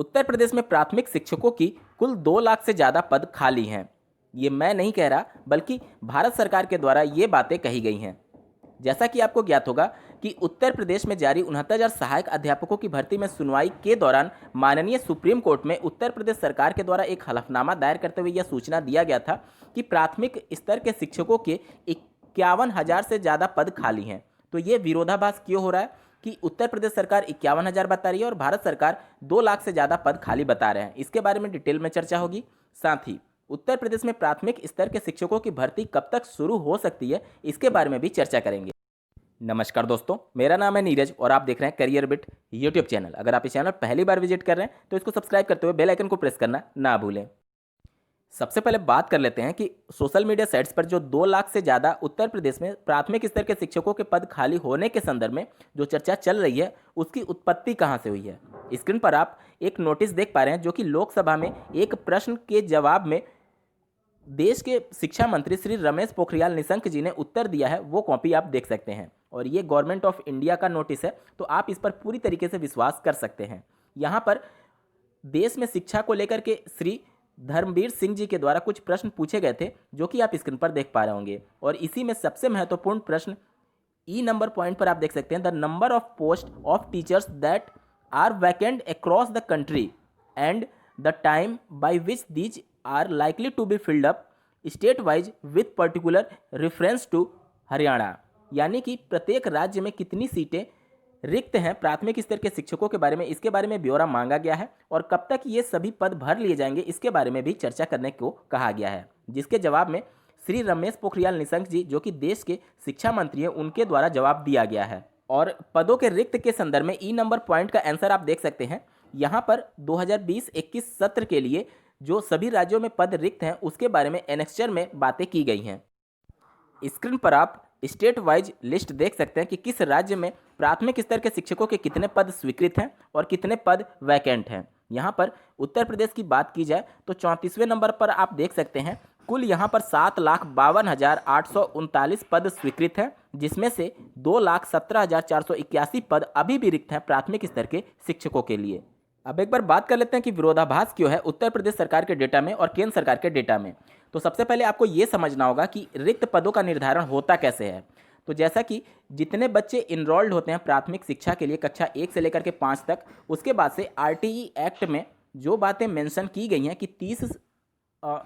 उत्तर प्रदेश में प्राथमिक शिक्षकों की कुल 2 लाख से ज़्यादा पद खाली हैं। ये मैं नहीं कह रहा, बल्कि भारत सरकार के द्वारा ये बातें कही गई हैं। जैसा कि आपको ज्ञात होगा कि उत्तर प्रदेश में जारी 69,000 सहायक अध्यापकों की भर्ती में सुनवाई के दौरान माननीय सुप्रीम कोर्ट में उत्तर प्रदेश सरकार के द्वारा एक हलफनामा दायर करते हुए यह सूचना दिया गया था कि प्राथमिक स्तर के शिक्षकों के 51,000 से ज़्यादा पद खाली हैं। तो ये विरोधाभास क्यों हो रहा है कि उत्तर प्रदेश सरकार 51,000 बता रही है और भारत सरकार 2 लाख से ज़्यादा पद खाली बता रहे हैं। इसके बारे में डिटेल में चर्चा होगी। साथ ही उत्तर प्रदेश में प्राथमिक स्तर के शिक्षकों की भर्ती कब तक शुरू हो सकती है, इसके बारे में भी चर्चा करेंगे। नमस्कार दोस्तों, मेरा नाम है नीरज और आप देख रहे हैं करियर बिट यूट्यूब चैनल। अगर आप इस चैनल पहली बार विजिट कर रहे हैं तो इसको सब्सक्राइब करते हुए बेल आइकन को प्रेस करना ना भूलें। सबसे पहले बात कर लेते हैं कि सोशल मीडिया साइट्स पर जो 2 लाख से ज़्यादा उत्तर प्रदेश में प्राथमिक स्तर के शिक्षकों के पद खाली होने के संदर्भ में जो चर्चा चल रही है, उसकी उत्पत्ति कहाँ से हुई है। स्क्रीन पर आप एक नोटिस देख पा रहे हैं जो कि लोकसभा में एक प्रश्न के जवाब में देश के शिक्षा मंत्री श्री रमेश पोखरियाल निशंक जी ने उत्तर दिया है। वो कॉपी आप देख सकते हैं और ये गवर्नमेंट ऑफ इंडिया का नोटिस है, तो आप इस पर पूरी तरीके से विश्वास कर सकते हैं। यहाँ पर देश में शिक्षा को लेकर के श्री धर्मवीर सिंह जी के द्वारा कुछ प्रश्न पूछे गए थे, जो कि आप स्क्रीन पर देख पा रहे होंगे। और इसी में सबसे महत्वपूर्ण प्रश्न ई नंबर पॉइंट पर आप देख सकते हैं, the number of post of teachers that are vacant across the country and the time by which these are likely to be filled up state wise with particular reference to Haryana. यानी कि प्रत्येक राज्य में कितनी सीटें रिक्त हैं प्राथमिक स्तर के शिक्षकों के बारे में, इसके बारे में ब्यौरा मांगा गया है और कब तक ये सभी पद भर लिए जाएंगे, इसके बारे में भी चर्चा करने को कहा गया है। जिसके जवाब में श्री रमेश पोखरियाल निशंक जी, जो कि देश के शिक्षा मंत्री हैं, उनके द्वारा जवाब दिया गया है। और पदों के रिक्त के संदर्भ में ई नंबर पॉइंट का आंसर आप देख सकते हैं। यहाँ पर 2020-21 सत्र के लिए जो सभी राज्यों में पद रिक्त हैं, उसके बारे में एनेक्स्चर में बातें की गई हैं। स्क्रीन पर आप स्टेट वाइज लिस्ट देख सकते हैं कि किस राज्य में प्राथमिक स्तर के शिक्षकों के कितने पद स्वीकृत हैं और कितने पद वैकेंट हैं। यहाँ पर उत्तर प्रदेश की बात की जाए तो 34वें नंबर पर आप देख सकते हैं कुल यहाँ पर 7,52,839 पद स्वीकृत हैं, जिसमें से 2,17,481 पद अभी भी रिक्त हैं प्राथमिक स्तर के शिक्षकों के लिए। अब एक बार बात कर लेते हैं कि विरोधाभास क्यों है उत्तर प्रदेश सरकार के डेटा में और केंद्र सरकार के डेटा में। तो सबसे पहले आपको ये समझना होगा कि रिक्त पदों का निर्धारण होता कैसे है। तो जैसा कि जितने बच्चे इनरोल्ड होते हैं प्राथमिक शिक्षा के लिए कक्षा 1 से लेकर के 5 तक, उसके बाद से आरटीई एक्ट में जो बातें मेंशन की गई हैं कि 30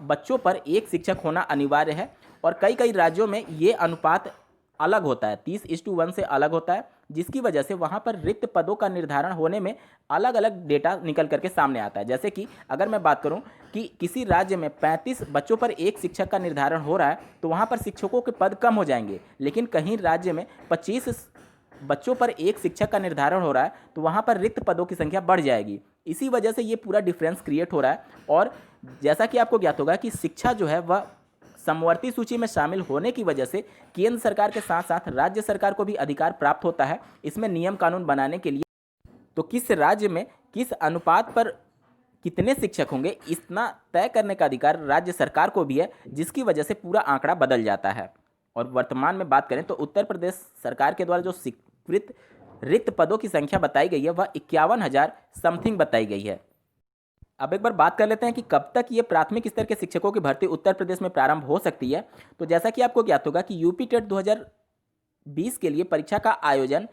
बच्चों पर एक शिक्षक होना अनिवार्य है और कई कई राज्यों में ये अनुपात अलग होता है, 30:1 से अलग होता है, जिसकी वजह से वहाँ पर रिक्त पदों का निर्धारण होने में अलग अलग डेटा निकल करके सामने आता है। जैसे कि अगर मैं बात करूँ कि किसी राज्य में 35 बच्चों पर एक शिक्षक का निर्धारण हो रहा है, तो वहाँ पर शिक्षकों के पद कम हो जाएंगे, लेकिन कहीं राज्य में 25 बच्चों पर एक शिक्षक का निर्धारण हो रहा है, तो वहाँ पर रिक्त पदों की संख्या बढ़ जाएगी। इसी वजह से ये पूरा डिफरेंस क्रिएट हो रहा है। और जैसा कि आपको ज्ञात होगा कि शिक्षा जो है वह समवर्ती सूची में शामिल होने की वजह से केंद्र सरकार के साथ साथ राज्य सरकार को भी अधिकार प्राप्त होता है इसमें नियम कानून बनाने के लिए। तो किस राज्य में किस अनुपात पर कितने शिक्षक होंगे, इतना तय करने का अधिकार राज्य सरकार को भी है, जिसकी वजह से पूरा आंकड़ा बदल जाता है। और वर्तमान में बात करें तो उत्तर प्रदेश सरकार के द्वारा जो स्वीकृत रिक्त पदों की संख्या बताई गई है वह 51,000 समथिंग बताई गई है। अब एक बार बात कर लेते हैं कि कब तक ये प्राथमिक स्तर के शिक्षकों की भर्ती उत्तर प्रदेश में प्रारंभ हो सकती है। तो जैसा कि आपको ज्ञात होगा कि यूपी टेट 2020 के लिए परीक्षा का आयोजन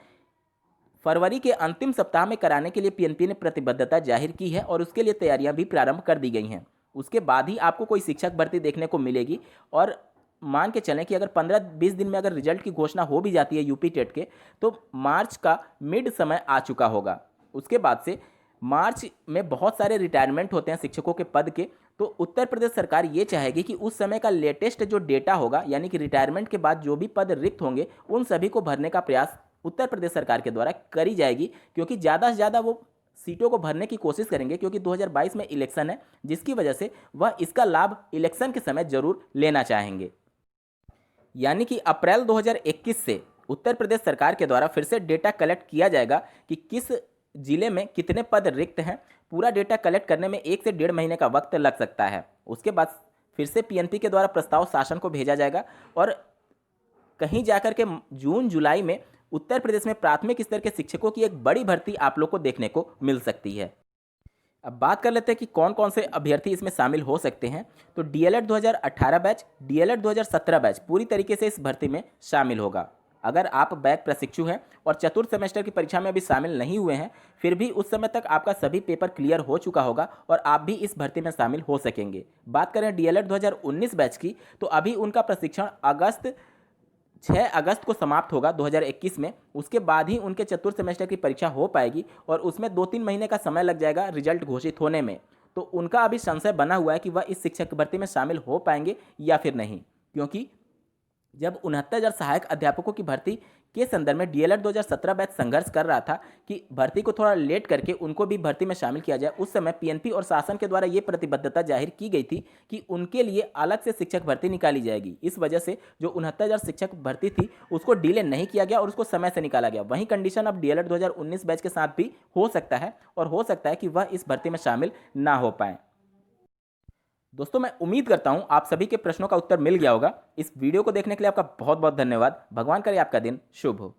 फरवरी के अंतिम सप्ताह में कराने के लिए पीएनपी ने प्रतिबद्धता जाहिर की है और उसके लिए तैयारियां भी प्रारंभ कर दी गई हैं। उसके बाद ही आपको कोई शिक्षक भर्ती देखने को मिलेगी। और मान के चलें कि अगर 15-20 दिन में अगर रिजल्ट की घोषणा हो भी जाती है यूपी टेट के, तो मार्च का मिड समय आ चुका होगा। उसके बाद से मार्च में बहुत सारे रिटायरमेंट होते हैं शिक्षकों के पद के, तो उत्तर प्रदेश सरकार ये चाहेगी कि उस समय का लेटेस्ट जो डेटा होगा, यानी कि रिटायरमेंट के बाद जो भी पद रिक्त होंगे, उन सभी को भरने का प्रयास उत्तर प्रदेश सरकार के द्वारा करी जाएगी, क्योंकि ज़्यादा से ज़्यादा वो सीटों को भरने की कोशिश करेंगे, क्योंकि 2022 में इलेक्शन है, जिसकी वजह से वह इसका लाभ इलेक्शन के समय जरूर लेना चाहेंगे। यानी कि अप्रैल 2021 से उत्तर प्रदेश सरकार के द्वारा फिर से डेटा कलेक्ट किया जाएगा कि किस जिले में कितने पद रिक्त हैं। पूरा डेटा कलेक्ट करने में 1 से 1.5 महीने का वक्त लग सकता है। उसके बाद फिर से पीएनपी के द्वारा प्रस्ताव शासन को भेजा जाएगा और कहीं जाकर के जून जुलाई में उत्तर प्रदेश में प्राथमिक स्तर के शिक्षकों की एक बड़ी भर्ती आप लोग को देखने को मिल सकती है। अब बात कर लेते हैं कि कौन कौन से अभ्यर्थी इसमें शामिल हो सकते हैं। तो डीएलएड 2018 बैच, डीएलएड 2017 बैच पूरी तरीके से इस भर्ती में शामिल होगा। अगर आप बैक प्रशिक्षु हैं और चतुर्थ सेमेस्टर की परीक्षा में अभी शामिल नहीं हुए हैं, फिर भी उस समय तक आपका सभी पेपर क्लियर हो चुका होगा और आप भी इस भर्ती में शामिल हो सकेंगे। बात करें डीएलएड 2019 बैच की, तो अभी उनका प्रशिक्षण 6 अगस्त को समाप्त होगा 2021 में। उसके बाद ही उनके चतुर्थ सेमेस्टर की परीक्षा हो पाएगी और उसमें 2-3 महीने का समय लग जाएगा रिजल्ट घोषित होने में। तो उनका अभी संशय बना हुआ है कि वह इस शिक्षक भर्ती में शामिल हो पाएंगे या फिर नहीं, क्योंकि जब 69,000 सहायक अध्यापकों की भर्ती के संदर्भ में डीएलएड 2017 बैच संघर्ष कर रहा था कि भर्ती को थोड़ा लेट करके उनको भी भर्ती में शामिल किया जाए, उस समय पीएनपी और शासन के द्वारा ये प्रतिबद्धता जाहिर की गई थी कि उनके लिए अलग से शिक्षक भर्ती निकाली जाएगी। इस वजह से जो 69,000 शिक्षक भर्ती थी उसको डिले नहीं किया गया और उसको समय से निकाला गया। वही कंडीशन अब डीएलएड 2019 बैच के साथ भी हो सकता है और हो सकता है कि वह इस भर्ती में शामिल ना हो पाए। दोस्तों, मैं उम्मीद करता हूं आप सभी के प्रश्नों का उत्तर मिल गया होगा। इस वीडियो को देखने के लिए आपका बहुत बहुत धन्यवाद। भगवान करे आपका दिन शुभ हो।